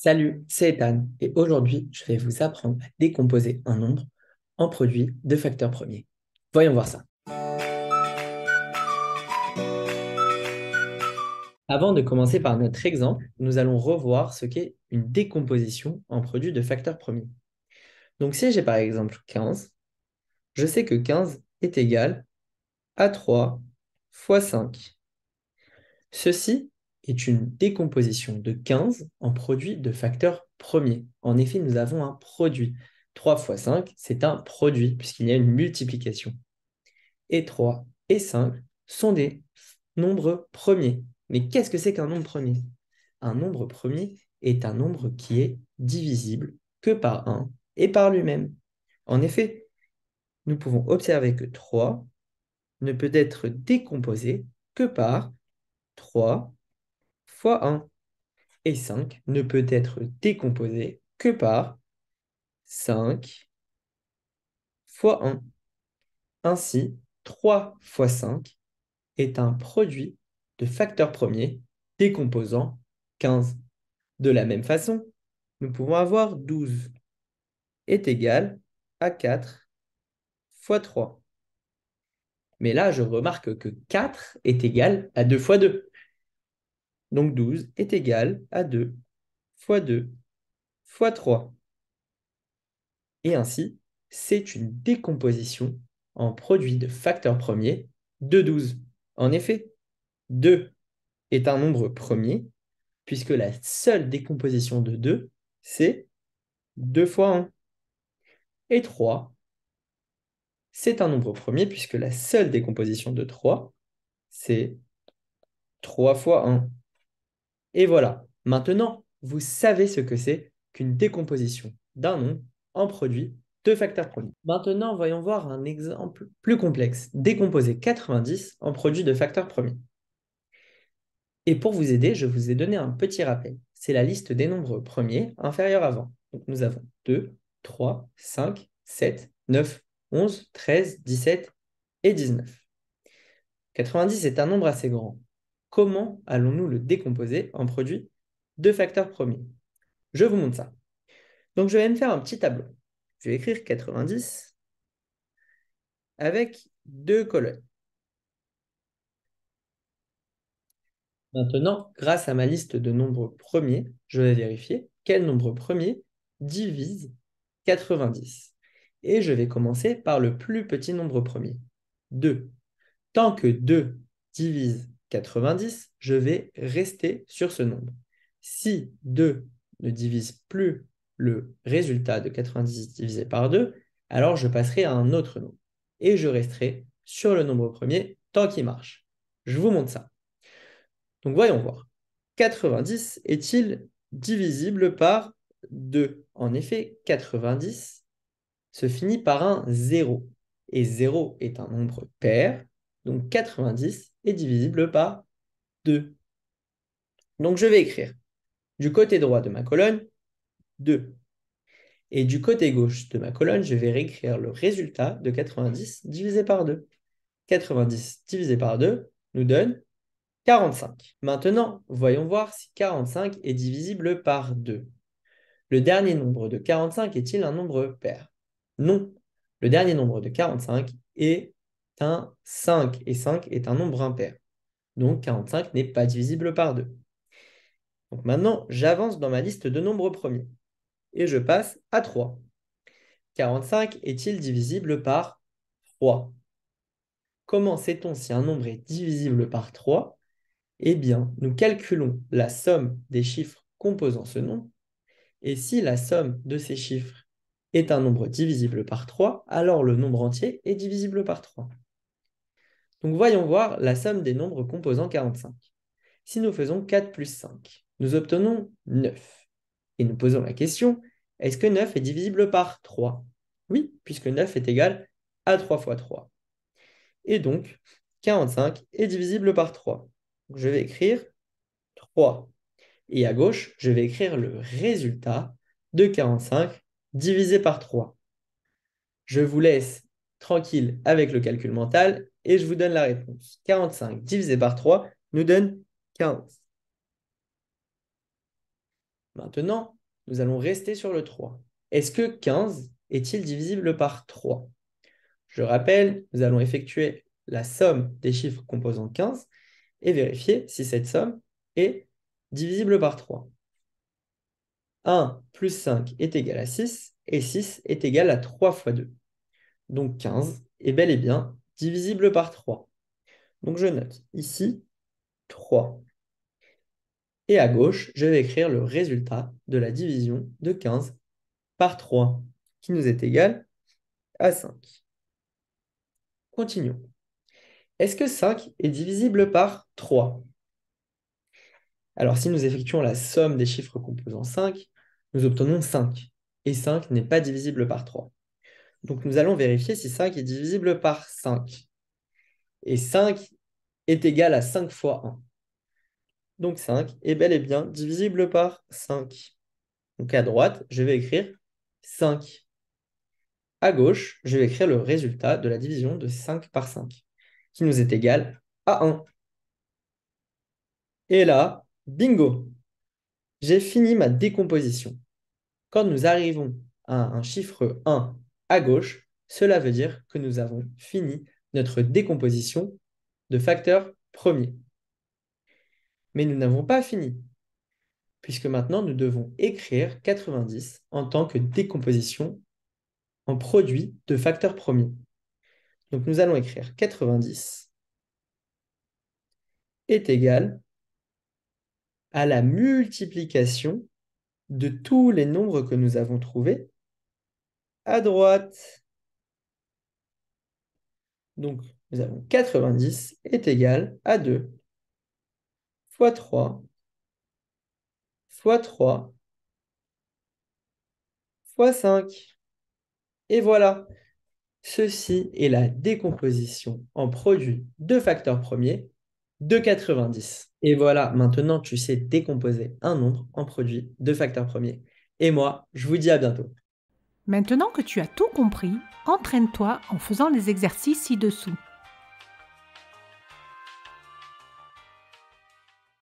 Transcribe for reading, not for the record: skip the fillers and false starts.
Salut, c'est Ethan et aujourd'hui, je vais vous apprendre à décomposer un nombre en produits de facteurs premiers. Voyons voir ça. Avant de commencer par notre exemple, nous allons revoir ce qu'est une décomposition en produits de facteurs premiers. Donc si j'ai par exemple 15, je sais que 15 est égal à 3 fois 5. Ceci est une décomposition de 15 en produits de facteurs premiers. En effet, nous avons un produit. 3 fois 5, c'est un produit puisqu'il y a une multiplication. Et 3 et 5 sont des nombres premiers. Mais qu'est-ce que c'est qu'un nombre premier? Un nombre premier est un nombre qui est divisible que par 1 et par lui-même. En effet, nous pouvons observer que 3 ne peut être décomposé que par 3 fois 1. Et 5 ne peut être décomposé que par 5 fois 1. Ainsi, 3 fois 5 est un produit de facteurs premiers décomposant 15. De la même façon, nous pouvons avoir 12 est égal à 4 fois 3. Mais là, je remarque que 4 est égal à 2 fois 2. Donc 12 est égal à 2 fois 2 fois 3. Et ainsi, c'est une décomposition en produit de facteurs premiers de 12. En effet, 2 est un nombre premier, puisque la seule décomposition de 2, c'est 2 fois 1. Et 3, c'est un nombre premier, puisque la seule décomposition de 3, c'est 3 fois 1. Et voilà, maintenant, vous savez ce que c'est qu'une décomposition d'un nombre en produit de facteurs premiers. Maintenant, voyons voir un exemple plus complexe. Décomposer 90 en produit de facteurs premiers. Et pour vous aider, je vous ai donné un petit rappel. C'est la liste des nombres premiers inférieurs à 20. Donc nous avons 2, 3, 5, 7, 9, 11, 13, 17 et 19. 90 est un nombre assez grand. Comment allons-nous le décomposer en produit de facteurs premiers? Je vous montre ça. Donc je vais me faire un petit tableau. Je vais écrire 90 avec deux colonnes. Maintenant, grâce à ma liste de nombres premiers, je vais vérifier quel nombre premier divise 90. Et je vais commencer par le plus petit nombre premier, 2. Tant que 2 divise 90, je vais rester sur ce nombre. Si 2 ne divise plus le résultat de 90 divisé par 2, alors je passerai à un autre nombre. Et je resterai sur le nombre premier tant qu'il marche. Je vous montre ça. Donc voyons voir. 90 est-il divisible par 2? En effet, 90 se finit par un 0. Et 0 est un nombre pair, donc 90 est divisible par 2. Donc je vais écrire du côté droit de ma colonne 2. Et du côté gauche de ma colonne, je vais réécrire le résultat de 90 divisé par 2. 90 divisé par 2 nous donne 45. Maintenant, voyons voir si 45 est divisible par 2. Le dernier nombre de 45 est-il un nombre pair? Non. Le dernier nombre de 45 est un 5 et 5 est un nombre impair. Donc 45 n'est pas divisible par 2. Donc maintenant, j'avance dans ma liste de nombres premiers et je passe à 3. 45 est-il divisible par 3? Comment sait-on si un nombre est divisible par 3? Eh bien, nous calculons la somme des chiffres composant ce nombre. Et si la somme de ces chiffres est un nombre divisible par 3, alors le nombre entier est divisible par 3. Donc voyons voir la somme des nombres composant 45. Si nous faisons 4 plus 5, nous obtenons 9. Et nous posons la question, est-ce que 9 est divisible par 3? Oui, puisque 9 est égal à 3 fois 3. Et donc, 45 est divisible par 3. Donc, je vais écrire 3. Et à gauche, je vais écrire le résultat de 45 divisé par 3. Je vous laisse tranquille avec le calcul mental et je vous donne la réponse. 45 divisé par 3 nous donne 15. Maintenant, nous allons rester sur le 3. Est-ce que 15 est-il divisible par 3? Je rappelle, nous allons effectuer la somme des chiffres composant 15 et vérifier si cette somme est divisible par 3. 1 plus 5 est égal à 6 et 6 est égal à 3 fois 2. Donc 15 est bel et bien divisible par 3. Donc je note ici 3. Et à gauche, je vais écrire le résultat de la division de 15 par 3, qui nous est égal à 5. Continuons. Est-ce que 5 est divisible par 3? Alors, si nous effectuons la somme des chiffres composant 5, nous obtenons 5. Et 5 n'est pas divisible par 3. Donc, nous allons vérifier si 5 est divisible par 5. Et 5 est égal à 5 fois 1. Donc, 5 est bel et bien divisible par 5. Donc, à droite, je vais écrire 5. À gauche, je vais écrire le résultat de la division de 5 par 5, qui nous est égal à 1. Et là, bingo! J'ai fini ma décomposition. Quand nous arrivons à un chiffre 1 à gauche, cela veut dire que nous avons fini notre décomposition de facteurs premiers. Mais nous n'avons pas fini, puisque maintenant nous devons écrire 90 en tant que décomposition en produit de facteurs premiers. Donc nous allons écrire 90 est égal à la multiplication de tous les nombres que nous avons trouvés à droite. Donc, nous avons 90 est égal à 2 fois 3 fois 3 fois 5. Et voilà, ceci est la décomposition en produit de facteurs premiers de 90. Et voilà, maintenant tu sais décomposer un nombre en produit de facteurs premiers. Et moi, je vous dis à bientôt. Maintenant que tu as tout compris, entraîne-toi en faisant les exercices ci-dessous.